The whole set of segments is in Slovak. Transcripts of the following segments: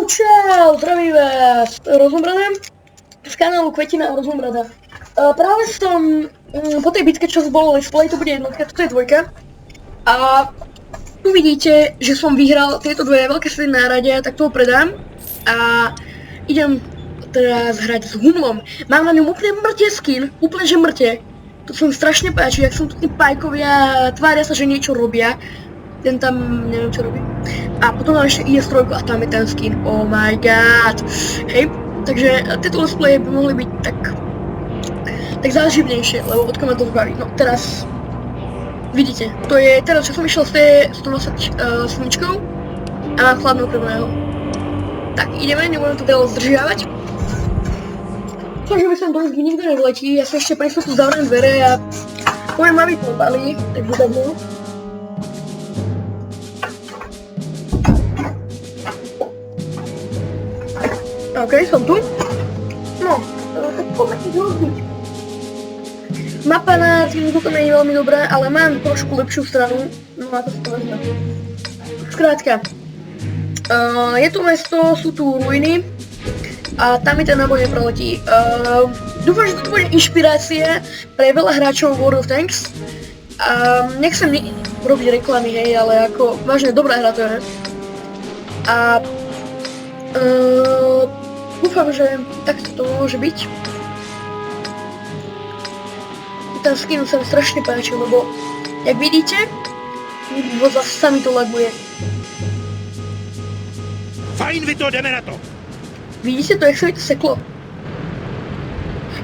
Čau, zdravím vás, Rozumbrada, z kanálu Kvetina a Rozumbrada. Práve som po tej bitke, čo bolo Let's Play, to bude jednotka, toto je dvojka. A tu vidíte, že som vyhral tieto dve veľké svety nárade, tak toho predám. A idem teraz hrať s Humlom. Mám na ňom úplne mŕte skin, úplne že mŕte. To sa mi strašne páči, jak som tu tí pajkovia, tvária sa, že niečo robia. Ten tam, neviem čo robí. A potom mám ešte IS-3 a tam je ten skin, oh my god. Hej, takže tieto let's play by mohli byť tak záživnejšie, lebo odkiaľ ma to zbaví. No teraz, vidíte, to je teraz, čo som išiel z tej 120 slničkou a mám chladnou krvného. Tak ideme, nebudem to veľa zdržiavať. Takže by som do izby nikto nevletí, ja sa ešte pre istotu zavriem dvere a poviem, aby to opali, tak budem. OK, som tu. No, tak poďme si rozbiť. Mapa na Cílku to nie je veľmi dobrá, ale mám trošku lepšiu stranu. No a to si to vezme. Skrátka. Je tu mesto, sú tu ruiny. A tam mi ten náboj nepreletí. Dúfam, že to bude inšpirácia pre veľa hráčov World of Tanks. Nechcem robiť reklamy, hej, ale ako vážne dobrá hra to je. A dúfam, že takto to môže byť. Ten skin sa mi strašne páči, lebo jak vidíte, zase sa mi to laguje. Fajn, Vito, jdeme na to! Vidíte to, jak sa mi to seklo?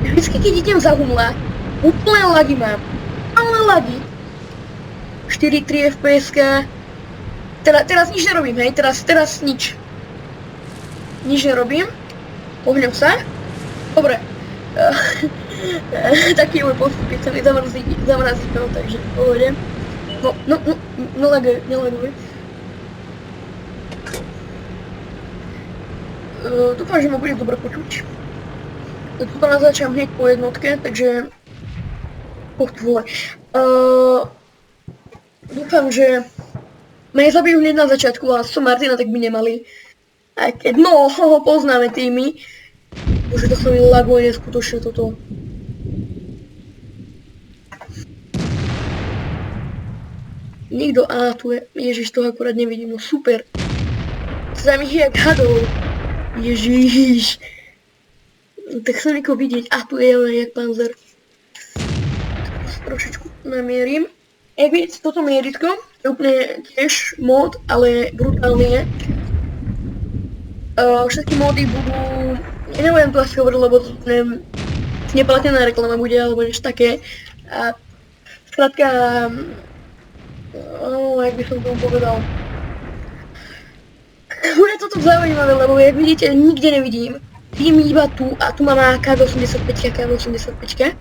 Vždycky, keď idem za Humla, úplne lagy mám. Ale lagy. 4-3 FPS-ka. Teraz nič nerobím, hej, teraz nič. Nič nerobím. Pohnem sa. Dobre. Taký je môj postup, keď sa mi zamrazí to, takže pohode. No, nelaguj. Dúfam, že ma bude dobre počuť. Tuto nazáčam hneď po jednotke, takže... vole. Dúfam, že ma nezabijú hneď na začiatku, a som Martina, tak by nemali. Aj keď, no, poznáme týmy. Bože, to sa mi laguje neskutočne toto. Nikto, tu je, ježiš, toho akurát nevidím, no super. Tam ich je jak hadov. Ježiš. Tak sa niekoho vidieť, tu je jak panzer. Trošičku namierim. Vidíte, toto mieritko je úplne tiež mod, ale brutálny je. Všetky módy budú, ja nebudem to asi hovoriť, lebo neplatená reklama bude, alebo niečo také. A skrátka, jak by som tomu povedal. Bude toto zaujímavé, lebo jak vidíte, nikde nevidím. Vidím iba tu, a tu mám AK-85, AK-85.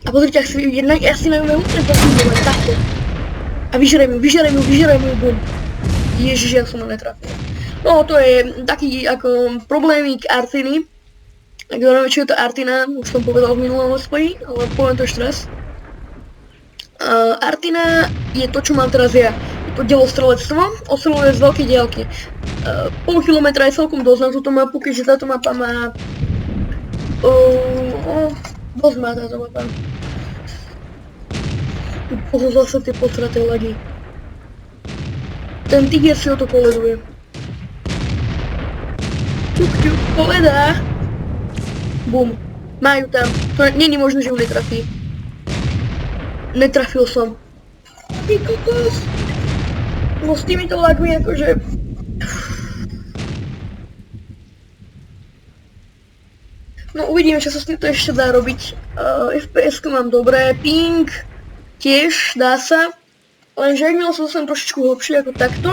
A pozrite, ak si vidím, ja si neviem úplne posúdovať, takto. A vyžerem ju, bum. Ježiš, ja som ho netrafil. No, to je taký ako problémik Artiny. Ak neviem, čo je to Artina, už som povedal v minulom let's play, ale poviem to ešte raz. Artina je to, čo mám teraz ja. Je to delostrelectvo, ostreluje z veľkej diaľky. Pol kilometra je celkom dosť na túto mapu, keďže táto mapa má... dosť má táto mapa. Pozor zase tie posraté lagy. Ten tiger si o to koleduje. Ťuk, koledá. Bum. Majú tam. To není možné, že ju netrafí. Netrafil som. Ty kokos. No s týmito lagmi akože... No uvidíme, čo sa s týmto ešte dá robiť. FPS-ku mám dobré, ping tiež dá sa. Lenže ak sa dostanem trošičku hlbšie ako takto,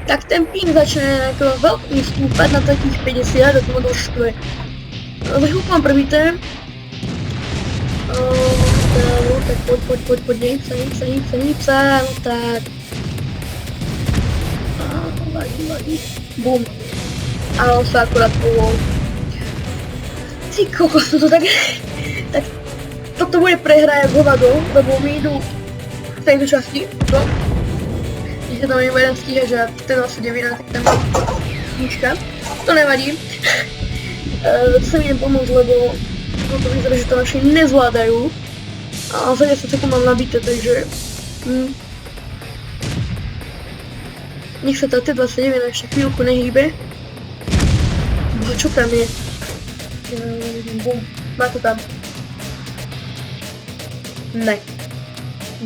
tak ten ping začne ako veľmi stúpať na takých 50 a to ma doštve. Vyhúpam prvité. Tak poď, nech sa, no tak. Lagi. Bum. A on sa akurát povol. Ty kokos, toto tak toto bude prehra jak hovado, lebo mi idú v tejto časti, Keď sa tam nebudem stíhať, že ten asi 9, tak tam nička. To nevadí. Sa mi idem pomôcť, lebo to vyzerá, že to naši nezvládajú. A za 10 sekúnd mám nabité, takže... Nech sa tá T-29 ešte chvíľku nehýbe. Boha, čo tam je? Bum, má to tam. Ne.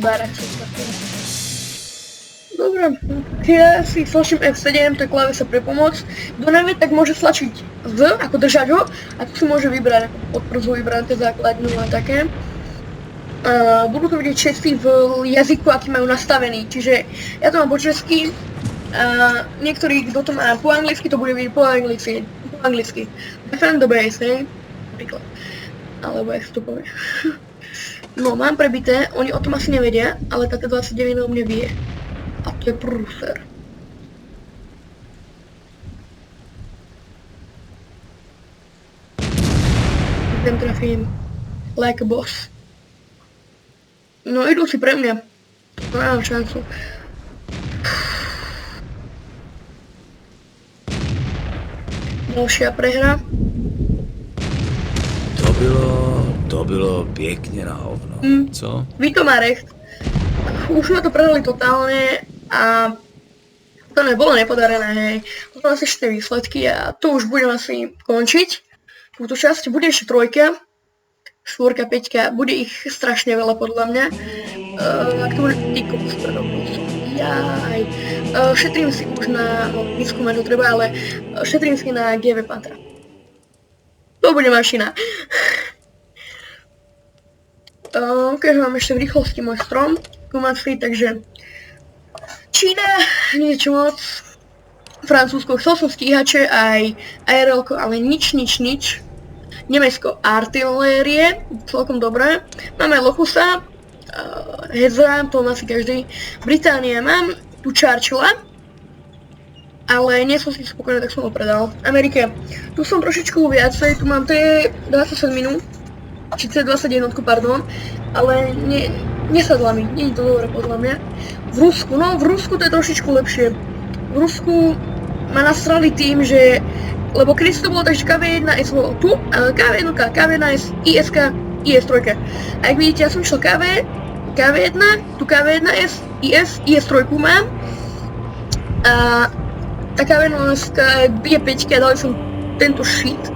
Barak sa trafil. Dobre, ja si stlačím F7, to je klávesa pre pomoc. Kto nevie, tak môže stlačiť Z, ako držať ho, a tu si môže vybrať, ako podprzu vybrať základnú a také. Budú to vidieť všetci v jazyku, aký majú nastavený, čiže ja to mám po česky, niektorí, kto to má po anglicky, to bude vidieť po anglicky. Defend the base, hej, napríklad, alebo jak to povie. No, mám prebité, oni o tom asi nevedia, ale tá T-29 o mne vie. A to je prúser. Idem trafím. Like a boss. No, idú si pre mňa. To nemám šancu. Ďalšia prehra. To bylo pěkně na hovno, co? Ví to má recht. Už sme to prehrali totálne a to nebolo nepodarené, hej. Potom asi ešte výsledky a to už budem asi končiť. Túto časť bude ešte 3, 4, 5, bude ich strašne veľa podľa mňa. Ak to bude kokos jaj. Šetrím si už na, výskúmať to treba, ale šetrím si na GV Pantra. To bude mašina. Keďže mám ešte v rýchlosti môj strom kumací, takže Čína, niečo moc. Francúzsko, chcel som stíhače, aj ARL-ko, ale nič. Nemecko, artilérie, celkom dobré. Máme Locusa, Heza, to má asi každý. Británia, mám tu Churchilla, ale nie som si spokojný, tak som ho predal. Amerike, tu som trošičku viacej, tu mám T-27, či C-21, pardon, ale nesadla mi, nie je to dobré podľa mňa. V Rusku to je trošičku lepšie. V Rusku ma nastrali tým, že, lebo kedy to bolo, takže KV1S bolo tu, KV1, KV1S, ISK, IS3. A jak vidíte, ja som išiel KV1, tu KV1S, IS3 mám. A tá KV1S je 5 a dali som tento shit.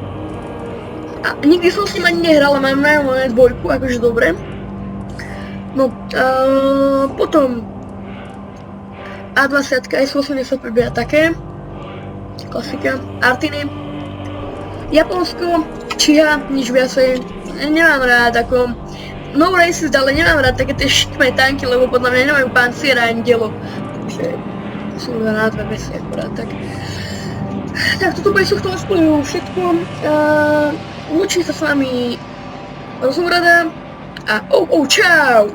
A nikdy som s ním ani nehral, ale mám najmä dvojku, akože dobre. No, potom A20, S85 a také. Klasika. Artiny. Japonsko, Číha, nič viacej. Nemám rád ako... No racist, ale nemám rád také tie šikmé tanky, lebo podľa mňa nemajú panciera ani dielo. Takže som na dve veci akorát tak. Tak toto bude tohto let's všetko. Učí sa s vami Rozumrada a čau!